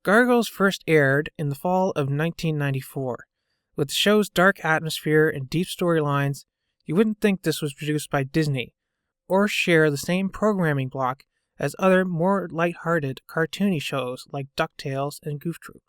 Gargoyles first aired in the fall of 1994. With the show's dark atmosphere and deep storylines, you wouldn't think this was produced by Disney, or share the same programming block as other more light-hearted, cartoony shows like DuckTales and Goof Troop.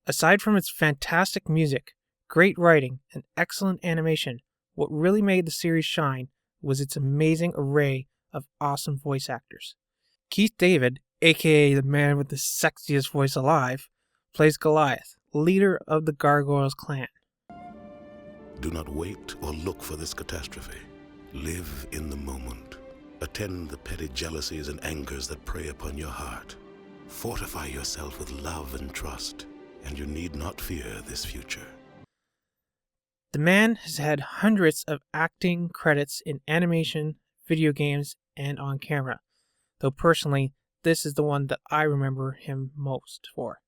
Aside from its fantastic music, great writing, and excellent animation, what really made the series shine was its amazing array of awesome voice actors. Keith David, aka the man with the sexiest voice alive, plays Goliath, leader of the Gargoyles clan. Do not wait or look for this catastrophe. Live in the moment. Attend the petty jealousies and angers that prey upon your heart. Fortify yourself with love and trust, and you need not fear this future. The man has had hundreds of acting credits in animation, video games, and on camera, though personally, this is the one that I remember him most for.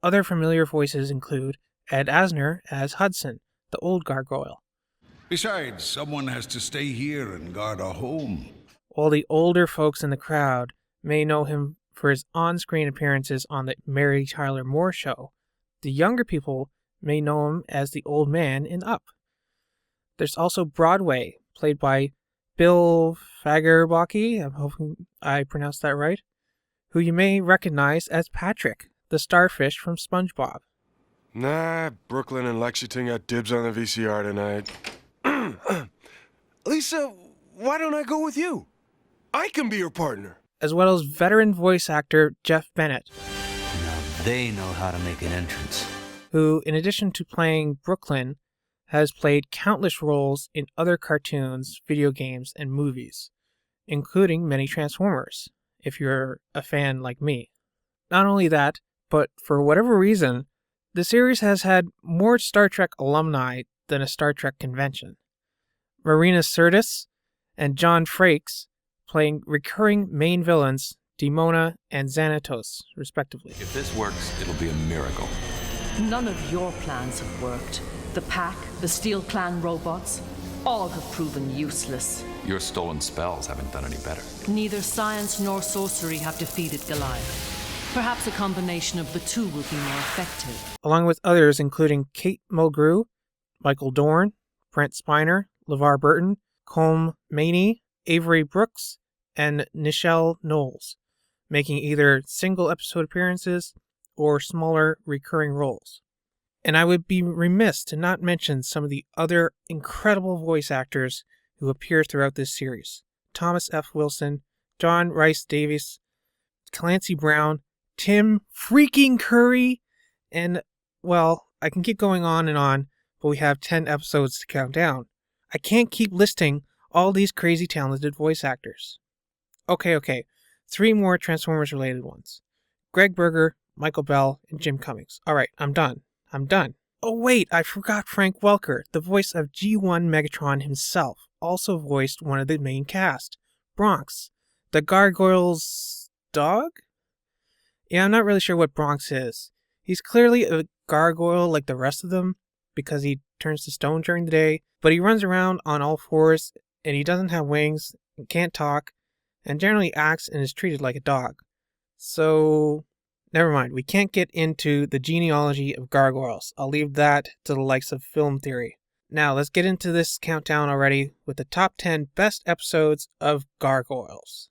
Other familiar voices include Ed Asner as Hudson, the old gargoyle. Besides, someone has to stay here and guard our home. While the older folks in the crowd may know him for his on-screen appearances on the Mary Tyler Moore Show, the younger people may know him as the old man in Up. There's also Broadway, played by Bill Fagerbakke, I'm hoping I pronounced that right, who you may recognize as Patrick, the starfish from SpongeBob. Nah, Brooklyn and Lexington got dibs on the VCR tonight. Lisa, why don't I go with you? I can be your partner. As well as veteran voice actor Jeff Bennett. Now they know how to make an entrance. Who, in addition to playing Brooklyn, has played countless roles in other cartoons, video games, and movies, including many Transformers, if you're a fan like me. Not only that, but for whatever reason, the series has had more Star Trek alumni than a Star Trek convention. Marina Sirtis and John Frakes playing recurring main villains Demona and Xanatos, respectively. If this works, it'll be a miracle. None of your plans have worked. The Pack, the Steel Clan robots, all have proven useless. Your stolen spells haven't done any better. Neither science nor sorcery have defeated Goliath. Perhaps a combination of the two will be more effective. Along with others including Kate Mulgrew, Michael Dorn, Brent Spiner, LeVar Burton, Colm Meaney, Avery Brooks, and Nichelle Knowles, making either single episode appearances or smaller recurring roles. And I would be remiss to not mention some of the other incredible voice actors who appear throughout this series. Thomas F. Wilson, John Rhys Davies, Clancy Brown, Tim freaking Curry, and, well, I can keep going on, but we have 10 episodes to count down. I can't keep listing all these crazy talented voice actors. Okay, 3 more Transformers-related ones. Greg Berger, Michael Bell, and Jim Cummings. Alright, I'm done. Oh wait, I forgot Frank Welker, the voice of G1 Megatron himself, also voiced one of the main cast, Bronx, the Gargoyles' dog? Yeah, I'm not really sure what Bronx is. He's clearly a gargoyle like the rest of them, because he turns to stone during the day, but he runs around on all fours, and he doesn't have wings, and can't talk, and generally acts and is treated like a dog. So, never mind, we can't get into the genealogy of gargoyles. I'll leave that to the likes of film theory. Now, let's get into this countdown already with the top 10 best episodes of Gargoyles.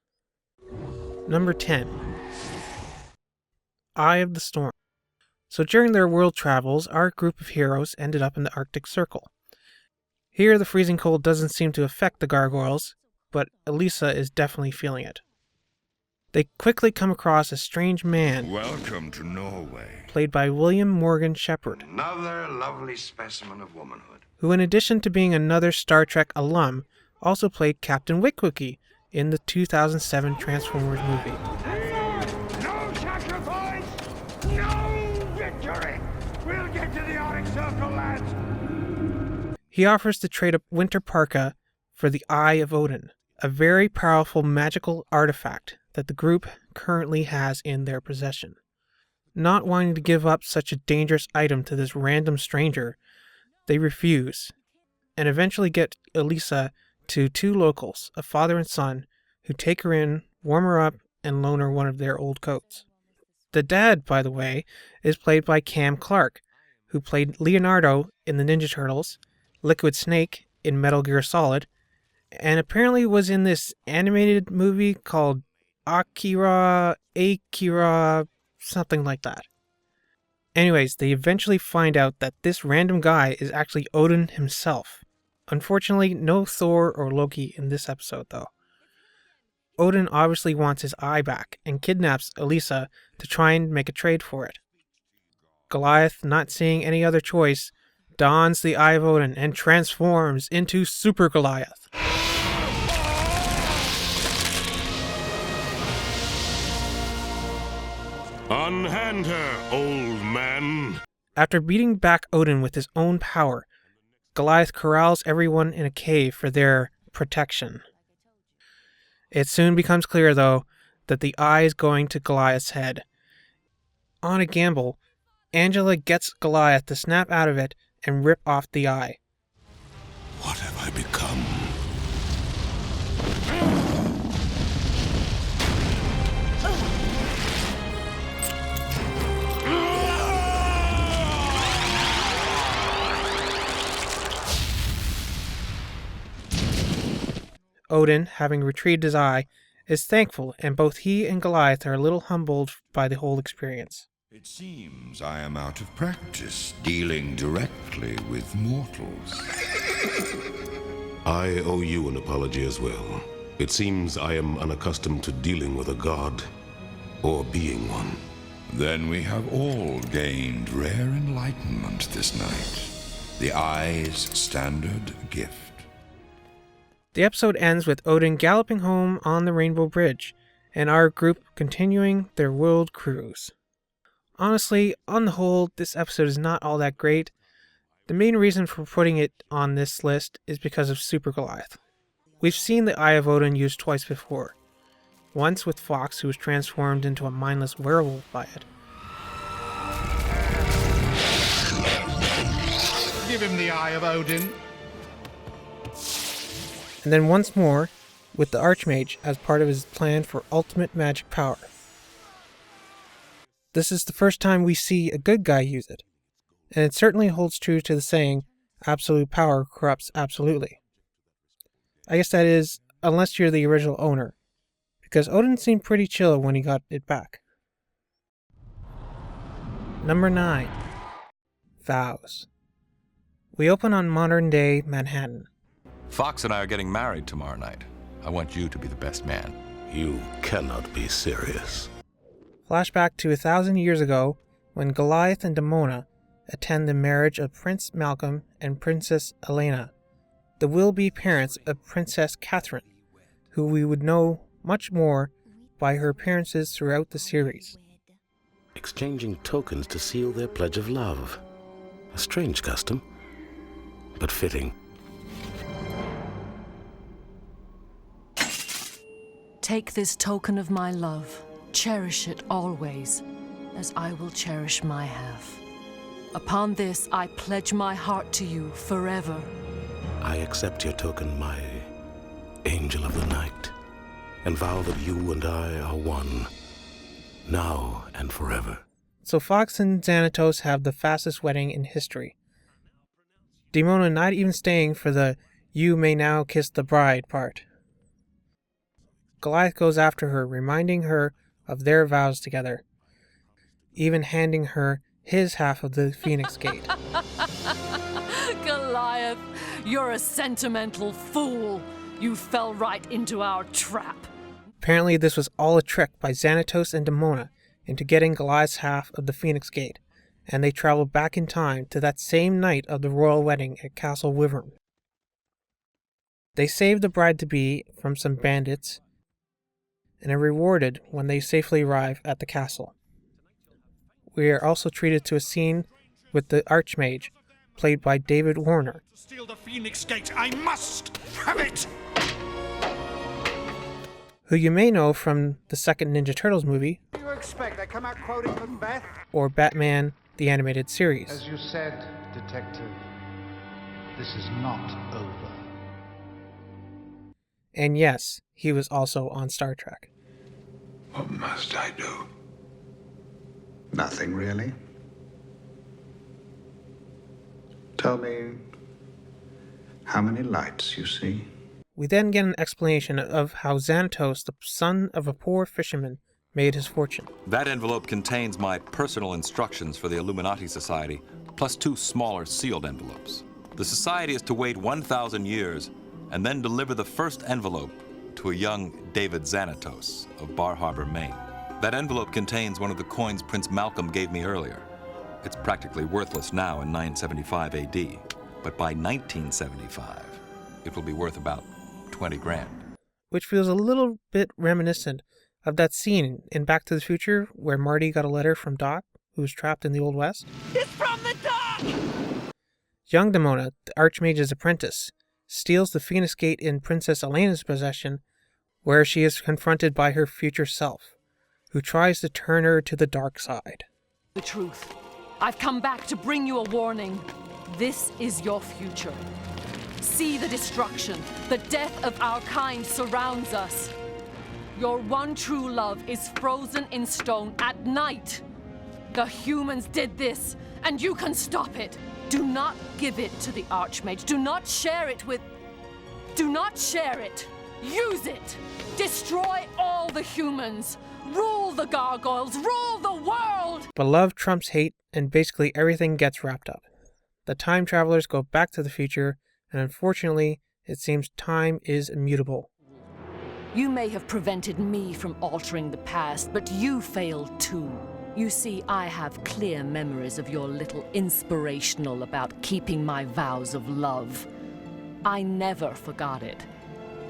Number 10. Eye of the Storm. So during their world travels, our group of heroes ended up in the Arctic Circle. Here, the freezing cold doesn't seem to affect the gargoyles, but Elisa is definitely feeling it. They quickly come across a strange man. Welcome to Norway. Played by William Morgan Shepherd. Another lovely specimen of womanhood. Who, in addition to being another Star Trek alum, also played Captain Witwicky in the 2007 Transformers movie. No sacrifice! No victory! We'll get to the Arctic Circle, lads! He offers to trade a winter parka for the Eye of Odin, a very powerful magical artifact that the group currently has in their possession. Not wanting to give up such a dangerous item to this random stranger, they refuse. and eventually get Elisa to two locals, a father and son, who take her in, warm her up, and loan her one of their old coats. The dad, by the way, is played by Cam Clark, who played Leonardo in the Ninja Turtles, Liquid Snake in Metal Gear Solid, and apparently was in this animated movie called Akira, something like that. Anyways, they eventually find out that this random guy is actually Odin himself. Unfortunately, no Thor or Loki in this episode, though. Odin obviously wants his eye back and kidnaps Elisa to try and make a trade for it. Goliath, not seeing any other choice, dons the Eye of Odin and transforms into Super Goliath. Unhand her, old man. After beating back Odin with his own power, Goliath corrals everyone in a cave for their protection. It soon becomes clear, though, that the eye is going to Goliath's head. On a gamble, Angela gets Goliath to snap out of it and rip off the eye. What have I become? Odin, having retrieved his eye, is thankful, and both he and Goliath are a little humbled by the whole experience. It seems I am out of practice dealing directly with mortals. I owe you an apology as well. It seems I am unaccustomed to dealing with a god, or being one. Then we have all gained rare enlightenment this night. The Eye's standard gift. The episode ends with Odin galloping home on the Rainbow Bridge, and our group continuing their world cruise. Honestly, on the whole, this episode is not all that great. The main reason for putting it on this list is because of Super Goliath. We've seen the Eye of Odin used twice before. Once with Fox, who was transformed into a mindless werewolf by it. Give him the Eye of Odin. And then once more with the Archmage as part of his plan for ultimate magic power. This is the first time we see a good guy use it, and it certainly holds true to the saying, absolute power corrupts absolutely. I guess that is, unless you're the original owner, because Odin seemed pretty chill when he got it back. Number 9. Vows. We open on modern-day Manhattan. Fox and I are getting married tomorrow night. I want you to be the best man. You cannot be serious. Flashback to 1,000 years ago, when Goliath and Demona attend the marriage of Prince Malcolm and Princess Elena, the will-be parents of Princess Catherine, who we would know much more by her appearances throughout the series. Exchanging tokens to seal their pledge of love. A strange custom, but fitting. Take this token of my love. Cherish it always, as I will cherish my half. Upon this, I pledge my heart to you forever. I accept your token, my angel of the night, and vow that you and I are one, now and forever. So Fox and Xanatos have the fastest wedding in history. Demona not even staying for the "you may now kiss the bride" part. Goliath goes after her, reminding her of their vows together, even handing her his half of the Phoenix Gate. Goliath, you're a sentimental fool. You fell right into our trap. Apparently this was all a trick by Xanatos and Demona into getting Goliath's half of the Phoenix Gate, and they traveled back in time to that same night of the royal wedding at Castle Wyvern. They saved the bride-to-be from some bandits, and are rewarded when they safely arrive at the castle. We are also treated to a scene with the Archmage, played by David Warner. To steal the Phoenix Gate, I must have it! Who you may know from the second Ninja Turtles movie, What do you expect? I come out quoting Macbeth? or Batman the Animated Series. As you said, Detective, This is not over. And yes, he was also on Star Trek. What must I do? Nothing really. Tell me how many lights you see. We then get an explanation of how Xanatos, the son of a poor fisherman, made his fortune. That envelope contains my personal instructions for the Illuminati Society, plus 2 smaller sealed envelopes. The Society is to wait 1,000 years and then deliver the first envelope to a young David Xanatos of Bar Harbor, Maine. That envelope contains one of the coins Prince Malcolm gave me earlier. It's practically worthless now in 975 AD, but by 1975, it will be worth about 20 grand. Which feels a little bit reminiscent of that scene in Back to the Future where Marty got a letter from Doc, who was trapped in the Old West. It's from the Doc! Young Demona, the Archmage's apprentice, steals the Phoenix Gate in Princess Elena's possession, where she is confronted by her future self, who tries to turn her to the dark side. The truth. I've come back to bring you a warning. This is your future. See the destruction. The death of our kind surrounds us. Your one true love is frozen in stone at night. The humans did this, and you can stop it. Do not give it to the Archmage. Do not share it with... Do not share it. Use it. Destroy all the humans. Rule the Gargoyles. Rule the world. But love trumps hate, and basically everything gets wrapped up. The time travelers go back to the future, and unfortunately, it seems time is immutable. You may have prevented me from altering the past, but you failed too. You see, I have clear memories of your little inspirational about keeping my vows of love. I never forgot it.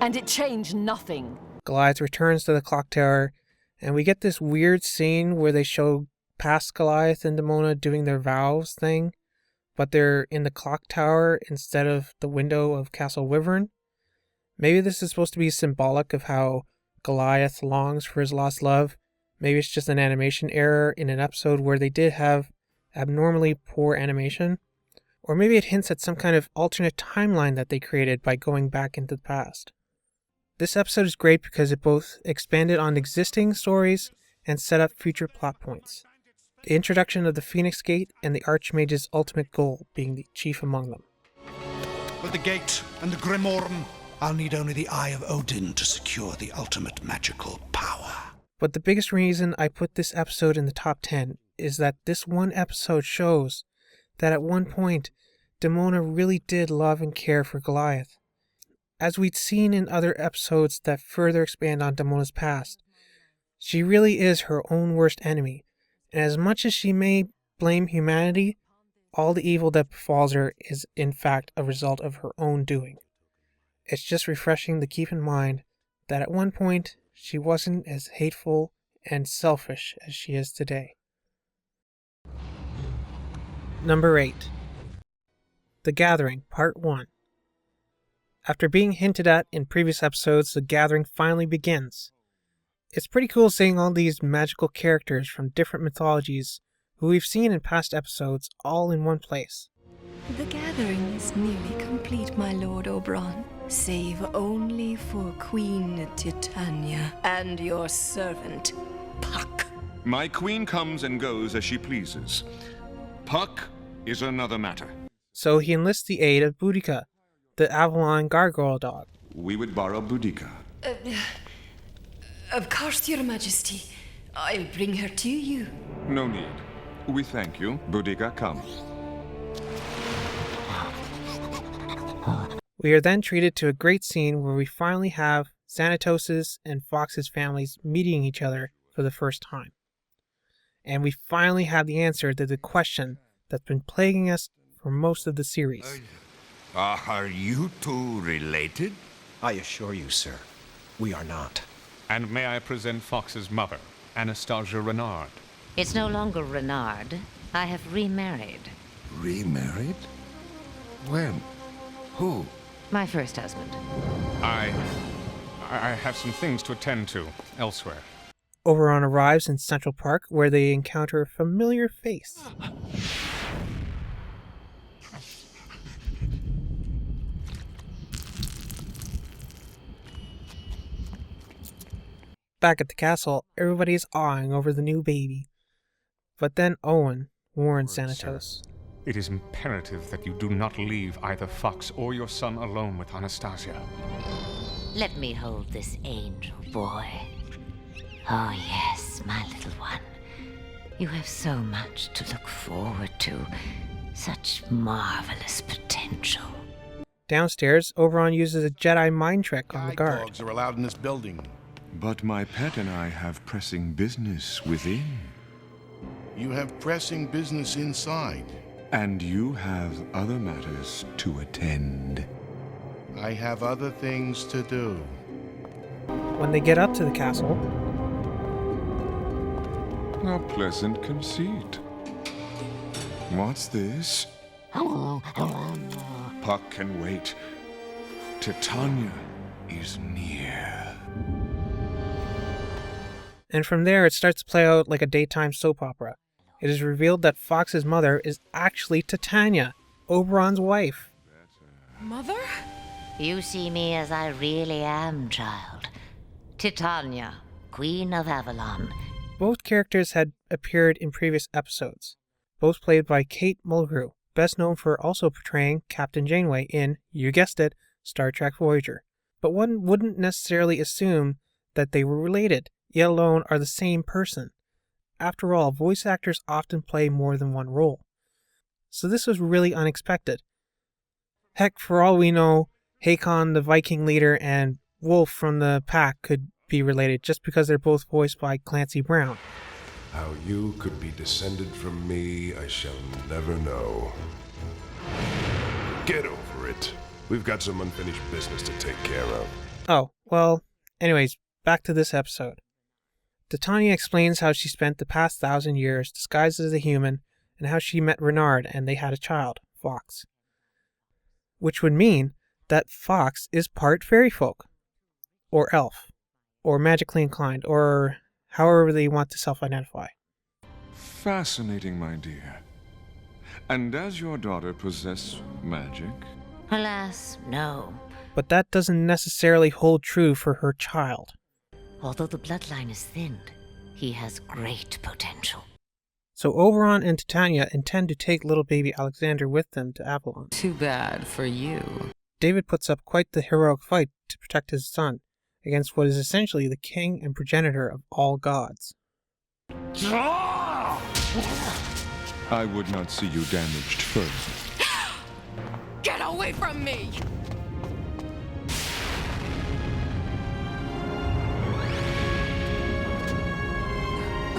And it changed nothing. Goliath returns to the clock tower, and we get this weird scene where they show past Goliath and Demona doing their vows thing, but they're in the clock tower instead of the window of Castle Wyvern. Maybe this is supposed to be symbolic of how Goliath longs for his lost love. Maybe it's just an animation error in an episode where they did have abnormally poor animation. Or maybe it hints at some kind of alternate timeline that they created by going back into the past. This episode is great because it both expanded on existing stories and set up future plot points. The introduction of the Phoenix Gate and the Archmage's ultimate goal being the chief among them. With the gate and the Grimorn, I'll need only the Eye of Odin to secure the ultimate magical power. But the biggest reason I put this episode in the top 10 is that this one episode shows that at one point, Demona really did love and care for Goliath. As we'd seen in other episodes that further expand on Demona's past, she really is her own worst enemy, and as much as she may blame humanity, all the evil that befalls her is in fact a result of her own doing. It's just refreshing to keep in mind that at one point, she wasn't as hateful and selfish as she is today. Number 8. The Gathering, Part 1. After being hinted at in previous episodes, the Gathering finally begins. It's pretty cool seeing all these magical characters from different mythologies who we've seen in past episodes all in one place. The gathering is nearly complete, my Lord Oberon, save only for Queen Titania and your servant, Puck. My queen comes and goes as she pleases. Puck is another matter. So he enlists the aid of Boudica, the Avalon gargoyle dog. We would borrow Boudica. Of course, Your Majesty. I'll bring her to you. No need. We thank you. Boudica, come. We are then treated to a great scene where we finally have Xanatos's and Fox's families meeting each other for the first time. And we finally have the answer to the question that's been plaguing us for most of the series. Are you two related? I assure you, sir, we are not. And may I present Fox's mother, Anastasia Renard? It's no longer Renard. I have remarried. Remarried? When? Who? My first husband. I have some things to attend to elsewhere. Oberon arrives in Central Park where they encounter a familiar face. Back at the castle, everybody is awing over the new baby. But then Owen warns Xanatos. It is imperative that you do not leave either Fox or your son alone with Anastasia. Let me hold this angel boy. Oh yes, my little one. You have so much to look forward to. Such marvelous potential. Downstairs, Oberon uses a Jedi mind trick on the guard. Dogs are allowed in this building. But my pet and I have pressing business within. You have pressing business inside. And you have other matters to attend. I have other things to do. When they get up to the castle... A pleasant conceit. What's this? Puck can wait. Titania is near. And from there, it starts to play out like a daytime soap opera. It is revealed that Fox's mother is actually Titania, Oberon's wife. Mother? You see me as I really am, child. Titania, Queen of Avalon. Both characters had appeared in previous episodes, both played by Kate Mulgrew, best known for also portraying Captain Janeway in, you guessed it, Star Trek Voyager. But one wouldn't necessarily assume that they were related, yet alone are the same person. After all, voice actors often play more than one role. So this was really unexpected. Heck, for all we know, Hakon the Viking leader and Wolf from the pack could be related just because they're both voiced by Clancy Brown. How you could be descended from me, I shall never know. Get over it. We've got some unfinished business to take care of. Oh, well, anyways, back to this episode. Titania explains how she spent the past 1,000 years disguised as a human and how she met Renard and they had a child, Fox. Which would mean that Fox is part fairy folk, or elf, or magically inclined, or however they want to self-identify. Fascinating, my dear. And does your daughter possess magic? Alas, no. But that doesn't necessarily hold true for her child. Although the bloodline is thinned, he has great potential. So Oberon and Titania intend to take little baby Alexander with them to Avalon. Too bad for you. David puts up quite the heroic fight to protect his son against what is essentially the king and progenitor of all gods. I would not see you damaged further. Get away from me!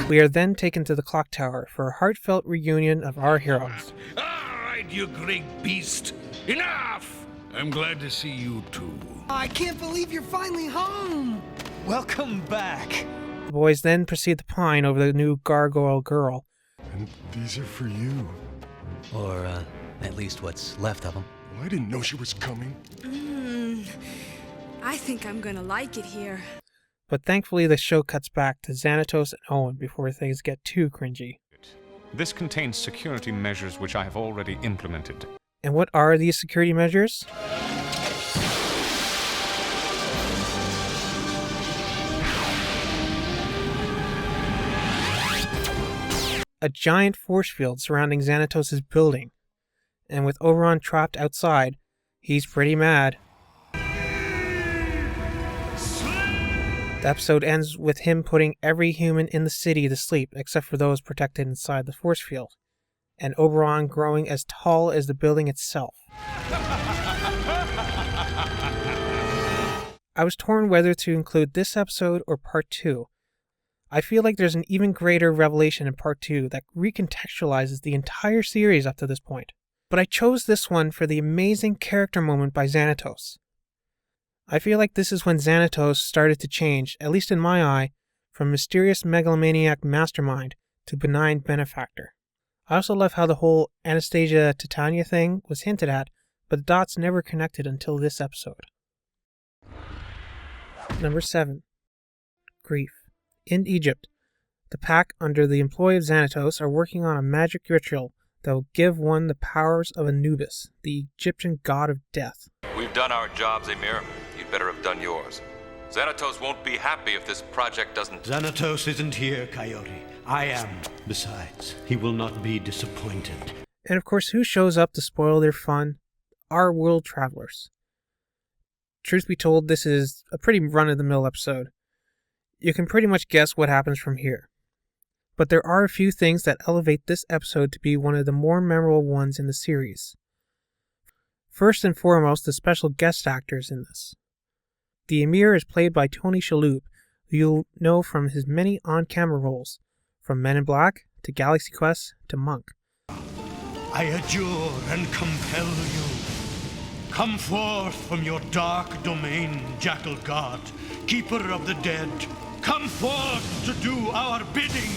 We are then taken to the clock tower for a heartfelt reunion of our heroes. All right, you great beast. Enough! I'm glad to see you too. I can't believe you're finally home! Welcome back. The boys then proceed to pine over the new gargoyle girl. And these are for you. Or, at least what's left of them. Well, I didn't know she was coming. I think I'm gonna like it here. But thankfully the show cuts back to Xanatos and Owen before things get too cringy. This contains security measures which I have already implemented. And what are these security measures? A giant force field surrounding Xanatos' building. And with Oberon trapped outside, he's pretty mad. The episode ends with him putting every human in the city to sleep except for those protected inside the force field, and Oberon growing as tall as the building itself. I was torn whether to include this episode or part 2. I feel like there's an even greater revelation in part 2 that recontextualizes the entire series up to this point, but I chose this one for the amazing character moment by Xanatos. I feel like this is when Xanatos started to change, at least in my eye, from mysterious megalomaniac mastermind to benign benefactor. I also love how the whole Anastasia Titania thing was hinted at, but the dots never connected until this episode. Number 7. Grief. In Egypt, the pack under the employ of Xanatos are working on a magic ritual that will give one the powers of Anubis, the Egyptian god of death. We've done our jobs, Emir. You'd better have done yours. Xanatos won't be happy if this project doesn't... Xanatos isn't here, Coyote. I am. Besides, he will not be disappointed. And of course, who shows up to spoil their fun? Our world travelers. Truth be told, this is a pretty run-of-the-mill episode. You can pretty much guess what happens from here. But there are a few things that elevate this episode to be one of the more memorable ones in the series. First and foremost, the special guest actors in this. The Emir is played by Tony Shalhoub, who you'll know from his many on-camera roles, from Men in Black to Galaxy Quest to Monk. I adjure and compel you. Come forth from your dark domain, Jackal God, Keeper of the Dead. Come forth to do our bidding.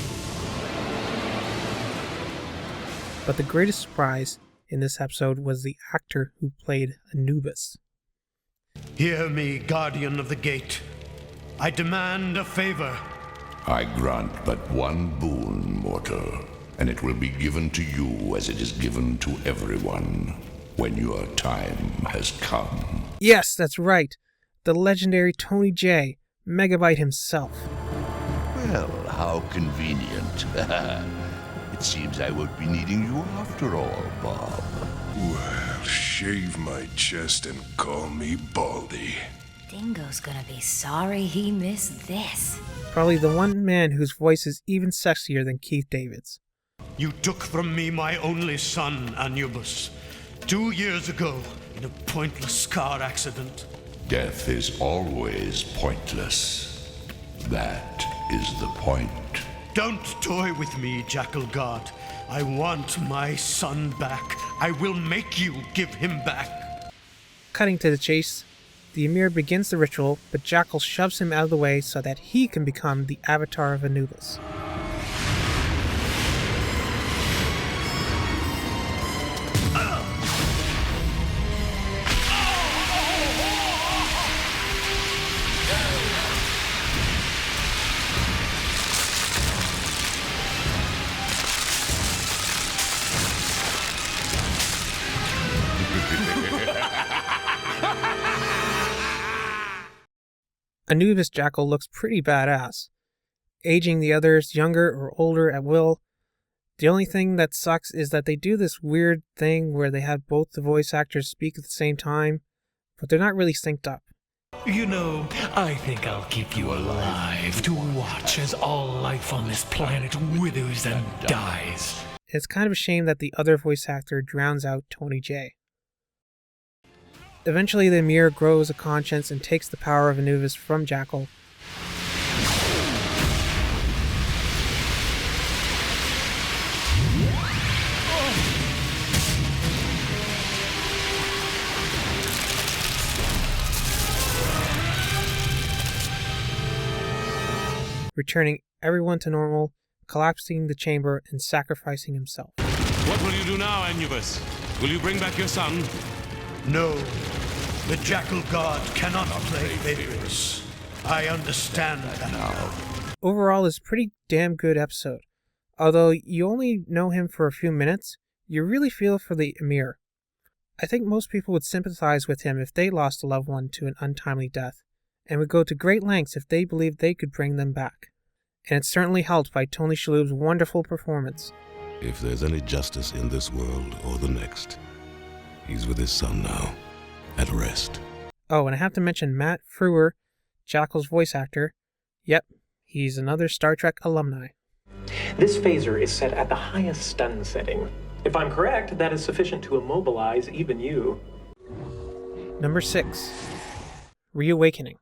But the greatest surprise in this episode was the actor who played Anubis. Hear me, Guardian of the Gate. I demand a favor. I grant but one boon, mortal, and it will be given to you as it is given to everyone when your time has come. Yes, that's right. The legendary Tony J, Megabyte himself. Well, how convenient. It seems I won't be needing you after all, Bob. Well, shave my chest and call me Baldy. Dingo's gonna be sorry he missed this. Probably the one man whose voice is even sexier than Keith David's. You took from me my only son, Anubis, 2 years ago in a pointless car accident. Death is always pointless. That is the point. Don't toy with me, Jackal God. I want my son back. I will make you give him back. Cutting to the chase, the Emir begins the ritual, but Jackal shoves him out of the way so that he can become the avatar of Anubis. Anubis Jackal looks pretty badass, aging the others younger or older at will. The only thing that sucks is that they do this weird thing where they have both the voice actors speak at the same time, but they're not really synced up. You know, I think I'll keep you alive to watch as all life on this planet withers and dies. It's kind of a shame that the other voice actor drowns out Tony J. Eventually, the Emir grows a conscience and takes the power of Anubis from Jackal. Returning everyone to normal, collapsing the chamber, and sacrificing himself. What will you do now, Anubis? Will you bring back your son? No, the Jackal God cannot play favorites. I understand that now. Overall, it's a pretty damn good episode. Although you only know him for a few minutes, you really feel for the Emir. I think most people would sympathize with him if they lost a loved one to an untimely death, and would go to great lengths if they believed they could bring them back. And it's certainly helped by Tony Shalhoub's wonderful performance. If there's any justice in this world or the next, he's with his son now, at rest. Oh, and I have to mention Matt Frewer, Jackal's voice actor. Yep, he's another Star Trek alumni. This phaser is set at the highest stun setting. If I'm correct, that is sufficient to immobilize even you. Number 6. Reawakening.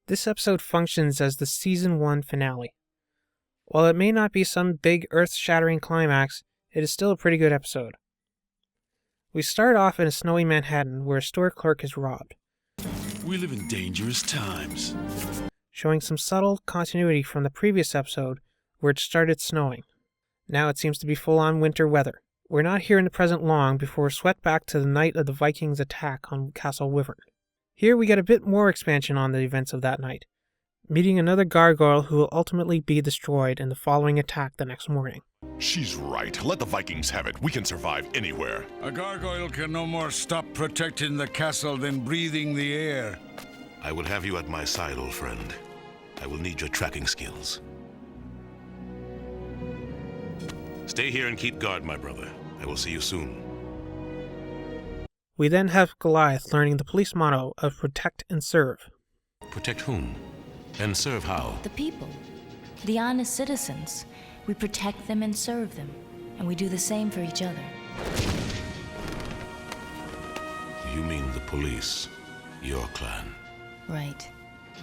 This episode functions as the Season 1 finale. While it may not be some big earth-shattering climax, it is still a pretty good episode. We start off in a snowy Manhattan where a store clerk is robbed. We live in dangerous times. Showing some subtle continuity from the previous episode where it started snowing. Now it seems to be full-on winter weather. We're not here in the present long before we're swept back to the night of the Vikings' attack on Castle Wyvern. Here we get a bit more expansion on the events of that night, meeting another gargoyle who will ultimately be destroyed in the following attack the next morning. She's right. Let the Vikings have it. We can survive anywhere. A gargoyle can no more stop protecting the castle than breathing the air. I will have you at my side, old friend. I will need your tracking skills. Stay here and keep guard, my brother. I will see you soon. We then have Goliath learning the police motto of protect and serve. Protect whom? And serve how? The people. The honest citizens. We protect them and serve them. And we do the same for each other. You mean the police, your clan? Right.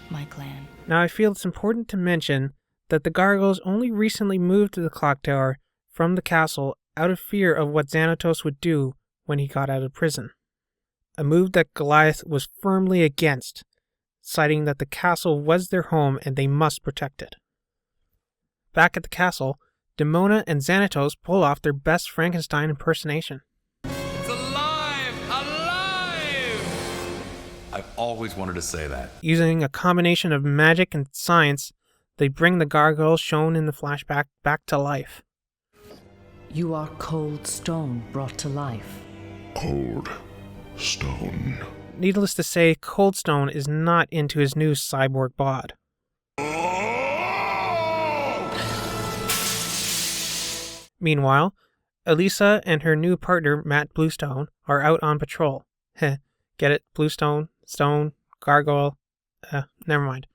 My clan. Now I feel it's important to mention that the Gargoyles only recently moved to the clock tower from the castle out of fear of what Xanatos would do when he got out of prison. A move that Goliath was firmly against, citing that the castle was their home and they must protect it. Back at the castle, Demona and Xanatos pull off their best Frankenstein impersonation. It's alive! Alive! I've always wanted to say that. Using a combination of magic and science, they bring the gargoyles shown in the flashback back to life. You are cold stone brought to life. Cold stone. Needless to say, Cold Stone is not into his new cyborg bod. Meanwhile, Elisa and her new partner, Matt Bluestone, are out on patrol. Heh, get it? Bluestone, stone, gargoyle. Never mind.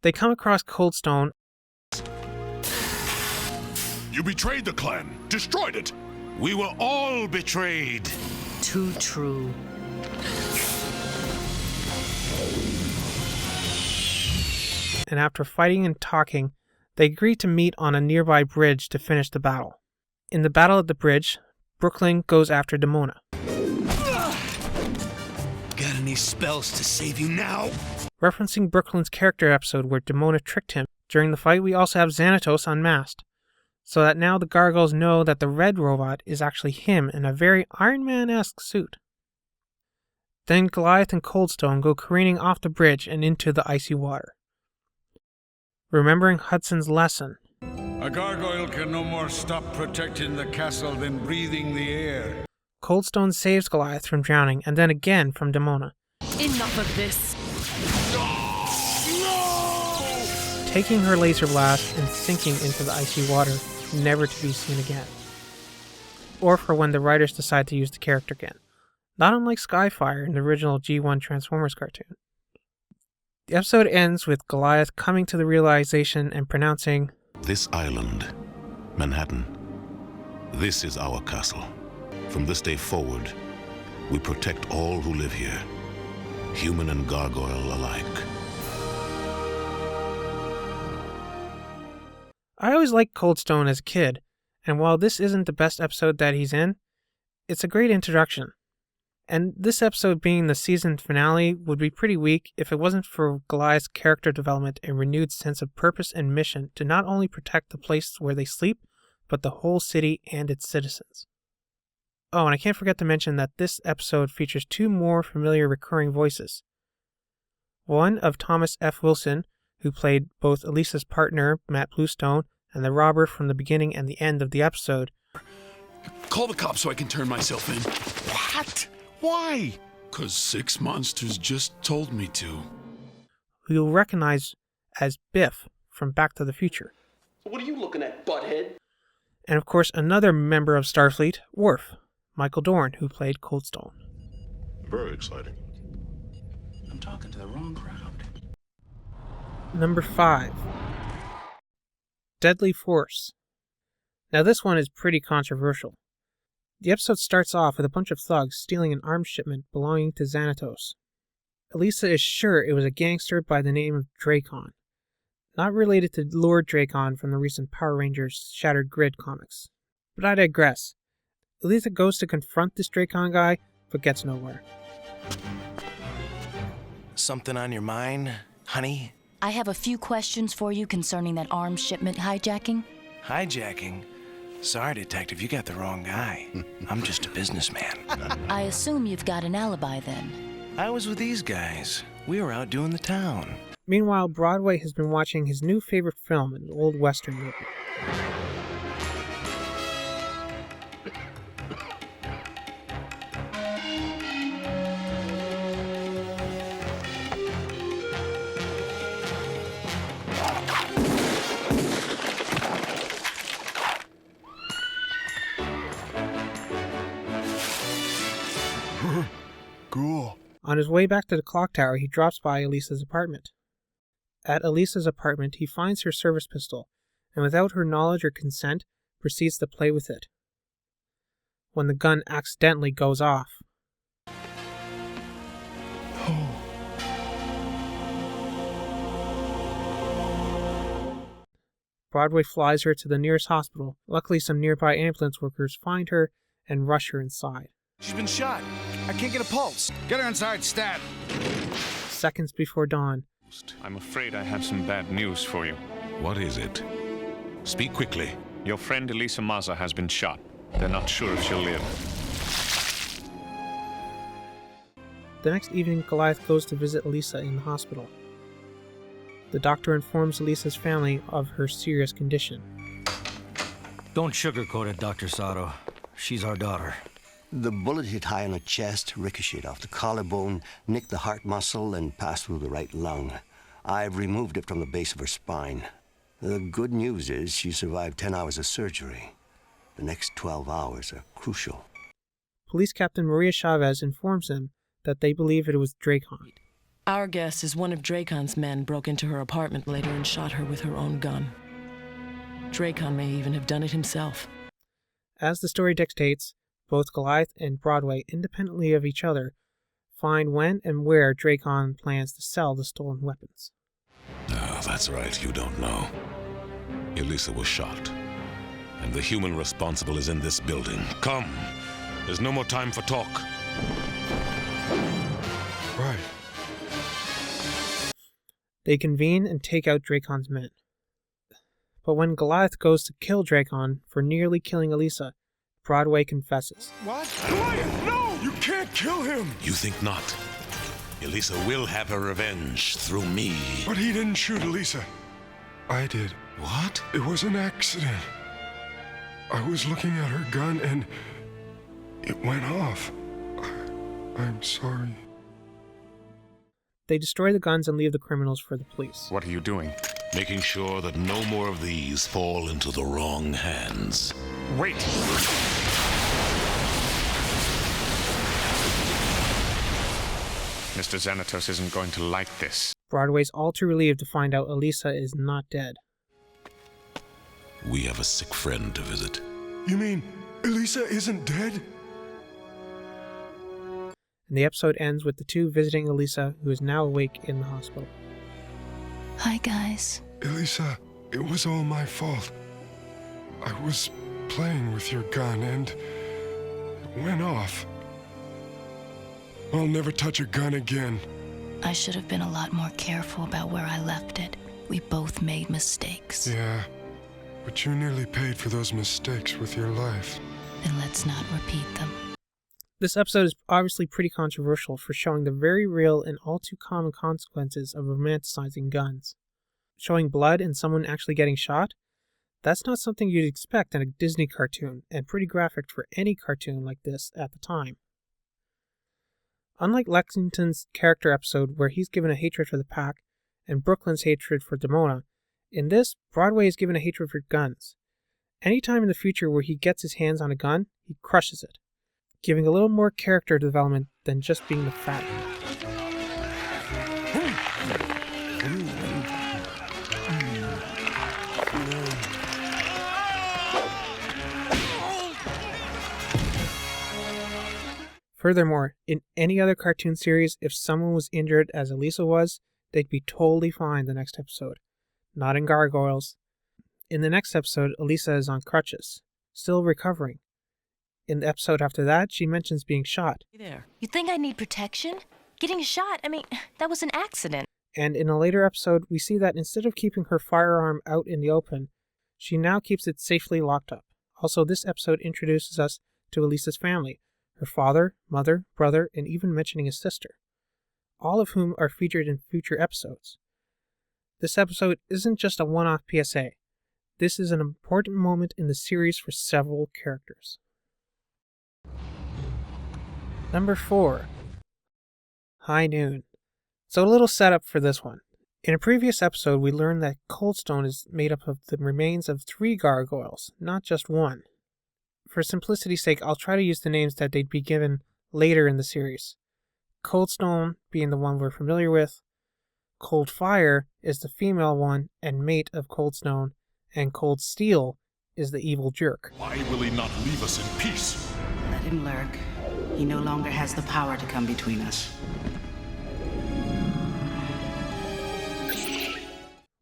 They come across Cold Stone. You betrayed the clan, destroyed it. We were all betrayed. Too true. And after fighting and talking, they agree to meet on a nearby bridge to finish the battle. In the battle at the bridge, Brooklyn goes after Demona. Got any spells to save you now? Referencing Brooklyn's character episode where Demona tricked him, during the fight we also have Xanatos unmasked, so that now the Gargoyles know that the red robot is actually him in a very Iron Man-esque suit. Then Goliath and Coldstone go careening off the bridge and into the icy water. Remembering Hudson's lesson, a gargoyle can no more stop protecting the castle than breathing the air. Coldstone saves Goliath from drowning and then again from Demona. Enough of this. Taking her laser blast and sinking into the icy water, never to be seen again. Or for when the writers decide to use the character again, not unlike Skyfire in the original G1 Transformers cartoon. The episode ends with Goliath coming to the realization and pronouncing, This island, Manhattan, this is our castle. From this day forward, we protect all who live here, human and gargoyle alike. I always liked Coldstone as a kid, and while this isn't the best episode that he's in, it's a great introduction. And this episode being the season finale would be pretty weak if it wasn't for Goliath's character development and renewed sense of purpose and mission to not only protect the place where they sleep, but the whole city and its citizens. Oh, and I can't forget to mention that this episode features two more familiar recurring voices. One of Thomas F. Wilson, who played both Elisa's partner, Matt Bluestone, and the robber from the beginning and the end of the episode. Call the cops so I can turn myself in. What? Why? 'Cause 6 monsters just told me to. Who you'll recognize as Biff from Back to the Future. What are you looking at, butthead? And of course, another member of Starfleet, Worf, Michael Dorn, who played Coldstone. Very exciting. I'm talking to the wrong crowd. Number 5. Deadly Force. Now this one is pretty controversial. The episode starts off with a bunch of thugs stealing an arms shipment belonging to Xanatos. Elisa is sure it was a gangster by the name of Dracon, not related to Lord Dracon from the recent Power Rangers Shattered Grid comics. But I digress. Elisa goes to confront this Dracon guy, but gets nowhere. Something on your mind, honey? I have a few questions for you concerning that arms shipment hijacking. Hijacking? Sorry, Detective, you got the wrong guy. I'm just a businessman. I assume you've got an alibi then. I was with these guys. We were out doing the town. Meanwhile, Broadway has been watching his new favorite film, an old Western movie. On his way back to the clock tower, he drops by Elisa's apartment. At Elisa's apartment, he finds her service pistol, and without her knowledge or consent, proceeds to play with it. When the gun accidentally goes off. Broadway flies her to the nearest hospital. Luckily, some nearby ambulance workers find her and rush her inside. She's been shot. I can't get a pulse. Get her inside, stat. Seconds before dawn. I'm afraid I have some bad news for you. What is it? Speak quickly. Your friend Elisa Maza has been shot. They're not sure if she'll live. The next evening, Goliath goes to visit Elisa in the hospital. The doctor informs Elisa's family of her serious condition. Don't sugarcoat it, Dr. Sato. She's our daughter. The bullet hit high on the chest, ricocheted off the collarbone, nicked the heart muscle, and passed through the right lung. I've removed it from the base of her spine. The good news is she survived 10 hours of surgery. The next 12 hours are crucial. Police Captain Maria Chavez informs them that they believe it was Dracon. Our guess is one of Dracon's men broke into her apartment later and shot her with her own gun. Dracon may even have done it himself. As the story dictates, both Goliath and Broadway, independently of each other, find when and where Dracon plans to sell the stolen weapons. Oh, that's right, you don't know. Elisa was shot, and the human responsible is in this building. Come! There's no more time for talk. Right. They convene and take out Dracon's men. But when Goliath goes to kill Dracon for nearly killing Elisa, Broadway confesses. What? Goliath, no! You can't kill him! You think not? Elisa will have her revenge through me. But he didn't shoot Elisa. I did. What? It was an accident. I was looking at her gun and it went off. I'm sorry. They destroy the guns and leave the criminals for the police. What are you doing? Making sure that no more of these fall into the wrong hands. Wait! Mr. Xanatos isn't going to like this. Broadway's all too relieved to find out Elisa is not dead. We have a sick friend to visit. You mean Elisa isn't dead? And the episode ends with the two visiting Elisa, who is now awake in the hospital. Hi, guys. Elisa, it was all my fault. I was playing with your gun and it went off. I'll never touch a gun again. I should have been a lot more careful about where I left it. We both made mistakes. Yeah, but you nearly paid for those mistakes with your life. Then let's not repeat them. This episode is obviously pretty controversial for showing the very real and all too common consequences of romanticizing guns. Showing blood and someone actually getting shot? That's not something you'd expect in a Disney cartoon, and pretty graphic for any cartoon like this at the time. Unlike Lexington's character episode where he's given a hatred for the pack, and Brooklyn's hatred for Demona, in this, Broadway is given a hatred for guns. Anytime in the future where he gets his hands on a gun, he crushes it, giving a little more character development than just being the fat one. Furthermore, in any other cartoon series, if someone was injured as Elisa was, they'd be totally fine the next episode. Not in Gargoyles. In the next episode, Elisa is on crutches, still recovering. In the episode after that, she mentions being shot. There. You think I need protection? Getting shot? I mean, that was an accident. And in a later episode, we see that instead of keeping her firearm out in the open, she now keeps it safely locked up. Also, this episode introduces us to Elisa's family, her father, mother, brother, and even mentioning a sister, all of whom are featured in future episodes. This episode isn't just a one-off PSA. This is an important moment in the series for several characters. Number 4. High Noon. So a little setup for this one. In a previous episode, we learned that Coldstone is made up of the remains of 3 gargoyles, not just one. For simplicity's sake, I'll try to use the names that they'd be given later in the series. Cold Stone being the one we're familiar with, Cold Fire is the female one and mate of Cold Stone, and Cold Steel is the evil jerk. Why will he not leave us in peace? Let him lurk. He no longer has the power to come between us.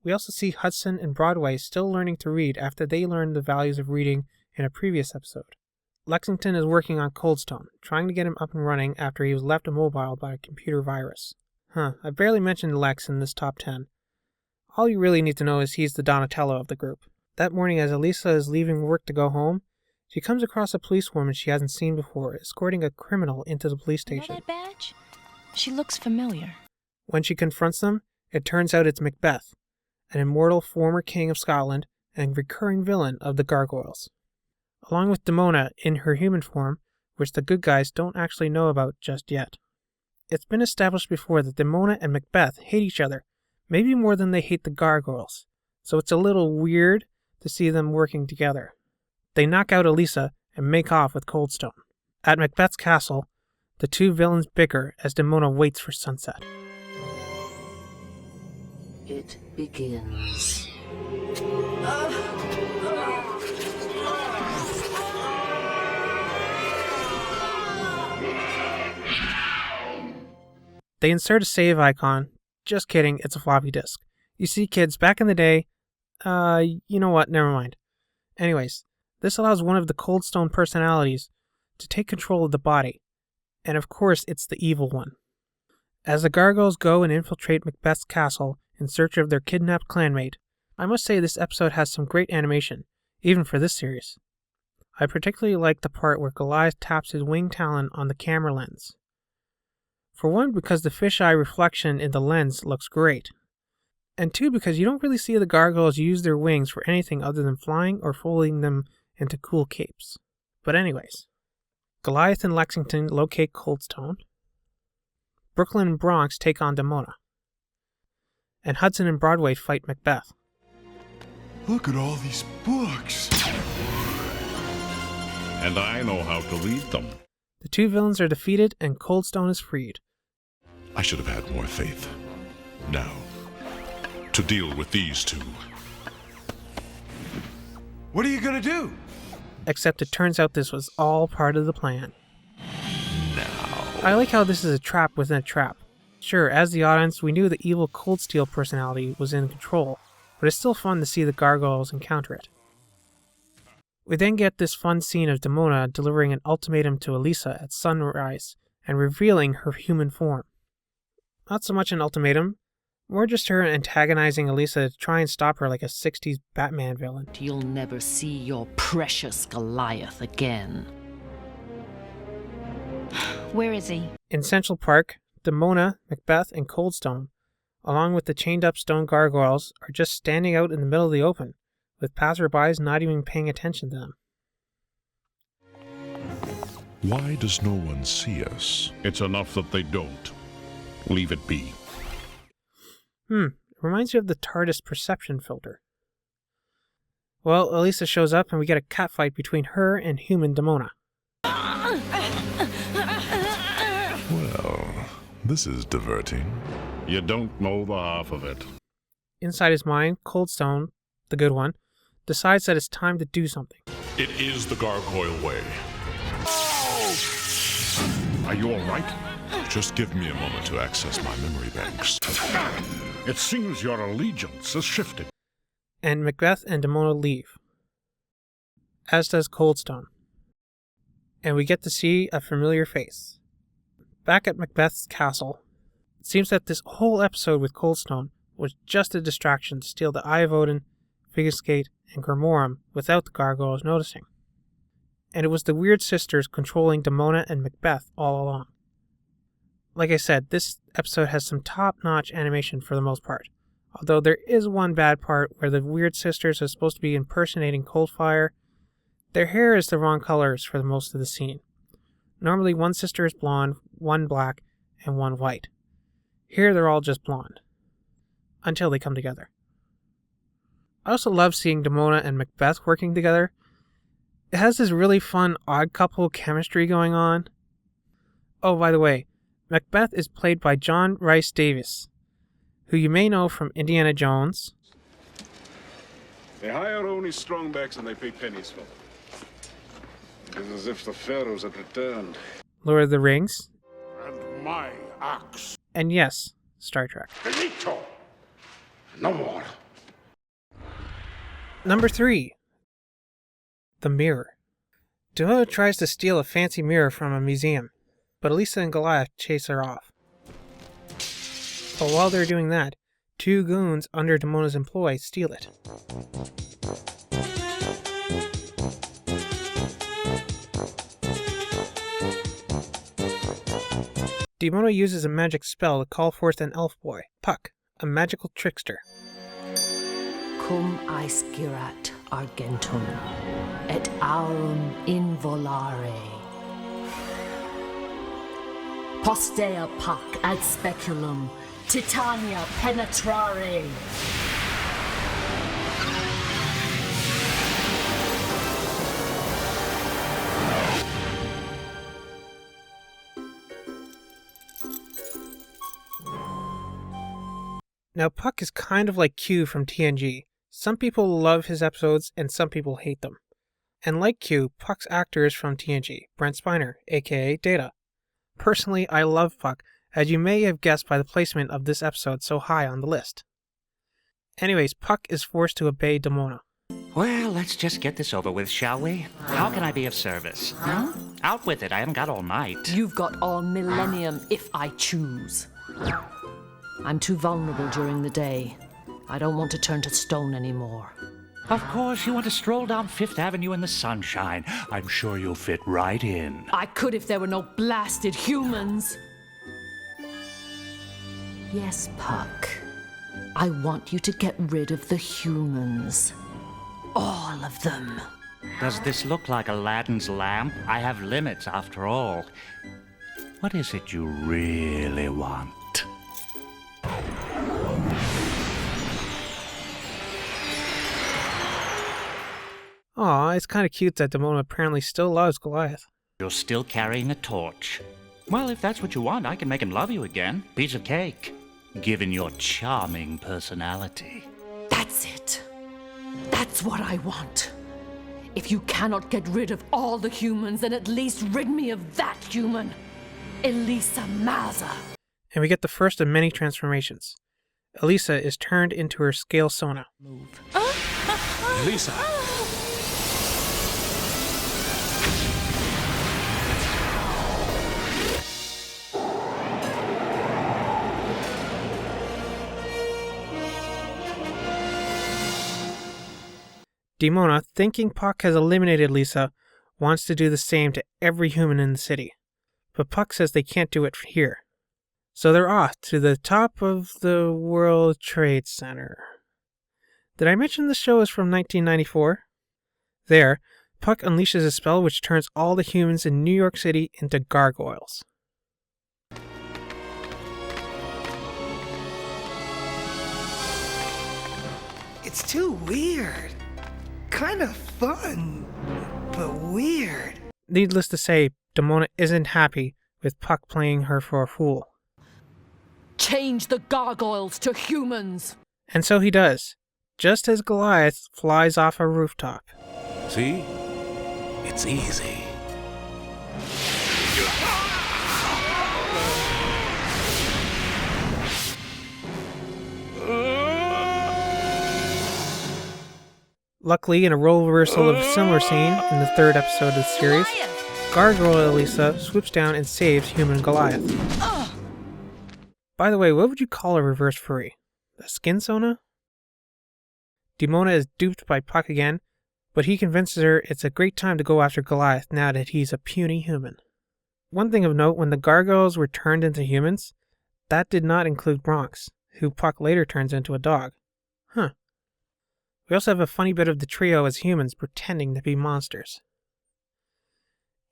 We also see Hudson and Broadway still learning to read after they learned the values of reading in a previous episode. Lexington is working on Coldstone, trying to get him up and running after he was left immobile by a computer virus. I barely mentioned Lex in this top 10. All you really need to know is he's the Donatello of the group. That morning as Elisa is leaving work to go home, she comes across a policewoman she hasn't seen before, escorting a criminal into the police station. You know that badge? She looks familiar. When she confronts them, it turns out it's Macbeth, an immortal former king of Scotland and recurring villain of the Gargoyles, along with Demona in her human form, which the good guys don't actually know about just yet. It's been established before that Demona and Macbeth hate each other, maybe more than they hate the Gargoyles, so it's a little weird to see them working together. They knock out Elisa and make off with Coldstone. At Macbeth's castle, the two villains bicker as Demona waits for sunset. It begins. They insert a save icon. Just kidding, it's a floppy disk. You see, kids, back in the day, you know what, never mind. Anyways, this allows one of the Coldstone personalities to take control of the body. And of course, it's the evil one. As the Gargoyles go and infiltrate Macbeth's castle in search of their kidnapped clanmate, I must say this episode has some great animation, even for this series. I particularly like the part where Goliath taps his wing talon on the camera lens. For one, because the fisheye reflection in the lens looks great. And two, because you don't really see the Gargoyles use their wings for anything other than flying or folding them into cool capes. But anyways, Goliath and Lexington locate Coldstone. Brooklyn and Bronx take on Demona. And Hudson and Broadway fight Macbeth. Look at all these books. And I know how to read them. The two villains are defeated and Coldstone is freed. I should have had more faith. Now, to deal with these two. What are you gonna do? Except it turns out this was all part of the plan. Now. I like how this is a trap within a trap. Sure, as the audience, we knew the evil Cold Steel personality was in control, but it's still fun to see the Gargoyles encounter it. We then get this fun scene of Demona delivering an ultimatum to Elisa at sunrise and revealing her human form. Not so much an ultimatum, more just her antagonizing Elisa to try and stop her like a 60s Batman villain. You'll never see your precious Goliath again. Where is he? In Central Park, Demona, Macbeth, and Coldstone, along with the chained-up stone gargoyles, are just standing out in the middle of the open, with passerbys not even paying attention to them. Why does no one see us? It's enough that they don't. Leave it be. It reminds you of the TARDIS perception filter. Well, Elisa shows up and we get a catfight between her and human Demona. Well, this is diverting. You don't know the half of it. Inside his mind, Coldstone, the good one, decides that it's time to do something. It is the Gargoyle way. Are you all right? Just give me a moment to access my memory banks. It seems your allegiance has shifted. And Macbeth and Demona leave, as does Coldstone. And we get to see a familiar face. Back at Macbeth's castle, it seems that this whole episode with Coldstone was just a distraction to steal the Eye of Odin, Figgeskate, and Grimorum without the Gargoyles noticing. And it was the Weird Sisters controlling Demona and Macbeth all along. Like I said, this episode has some top-notch animation for the most part, although there is one bad part where the Weird Sisters are supposed to be impersonating Coldfire. Their hair is the wrong colors for the most of the scene. Normally one sister is blonde, one black, and one white. Here they're all just blonde. Until they come together. I also love seeing Demona and Macbeth working together. It has this really fun odd couple chemistry going on. Oh, by the way, Macbeth is played by John Rhys Davies, who you may know from Indiana Jones. They hire only strongbacks and they pay pennies for them. It is as if the pharaohs had returned. Lord of the Rings. And my axe. And yes, Star Trek. Finito! No more. Number 3. The Mirror. Demona tries to steal a fancy mirror from a museum, but Elisa and Goliath chase her off. But while they're doing that, 2 goons under Demona's employ steal it. Demona uses a magic spell to call forth an elf boy, Puck, a magical trickster. Cum aescirat argentum, et aurum involare. Postea Puck ad speculum, Titania penetrare. Now, Puck is kind of like Q from TNG. Some people love his episodes and some people hate them. And like Q, Puck's actor is from TNG, Brent Spiner, aka Data. Personally, I love Puck, as you may have guessed by the placement of this episode so high on the list. Anyways, Puck is forced to obey Demona. Well, let's just get this over with, shall we? How can I be of service? Huh? Out with it, I haven't got all night. You've got all millennium if I choose. I'm too vulnerable during the day. I don't want to turn to stone anymore. Of course, you want to stroll down Fifth Avenue in the sunshine. I'm sure you'll fit right in. I could if there were no blasted humans. Yes, Puck. I want you to get rid of the humans. All of them. Does this look like Aladdin's lamp? I have limits, after all. What is it you really want? Aw, it's kind of cute that Demona apparently still loves Goliath. You're still carrying a torch. Well, if that's what you want, I can make him love you again. Piece of cake. Given your charming personality. That's it. That's what I want. If you cannot get rid of all the humans, then at least rid me of that human. Elisa Maza. And we get the first of many transformations. Elisa is turned into her scale Sona. Elisa! Demona, thinking Puck has eliminated Lisa, wants to do the same to every human in the city. But Puck says they can't do it here. So they're off to the top of the World Trade Center. Did I mention the show is from 1994? There, Puck unleashes a spell which turns all the humans in New York City into gargoyles. It's too weird. Kind of fun, but weird. Needless to say, Demona isn't happy with Puck playing her for a fool. Change the gargoyles to humans. And so he does, just as Goliath flies off a rooftop. See? It's easy. Luckily, in a role reversal of a similar scene in the 3rd episode of the series, Gargoyle Elisa swoops down and saves human Goliath. By the way, what would you call a reverse furry? A skin Sona? Demona is duped by Puck again, but he convinces her it's a great time to go after Goliath now that he's a puny human. One thing of note, when the gargoyles were turned into humans, that did not include Bronx, who Puck later turns into a dog. Huh. We also have a funny bit of the trio as humans pretending to be monsters.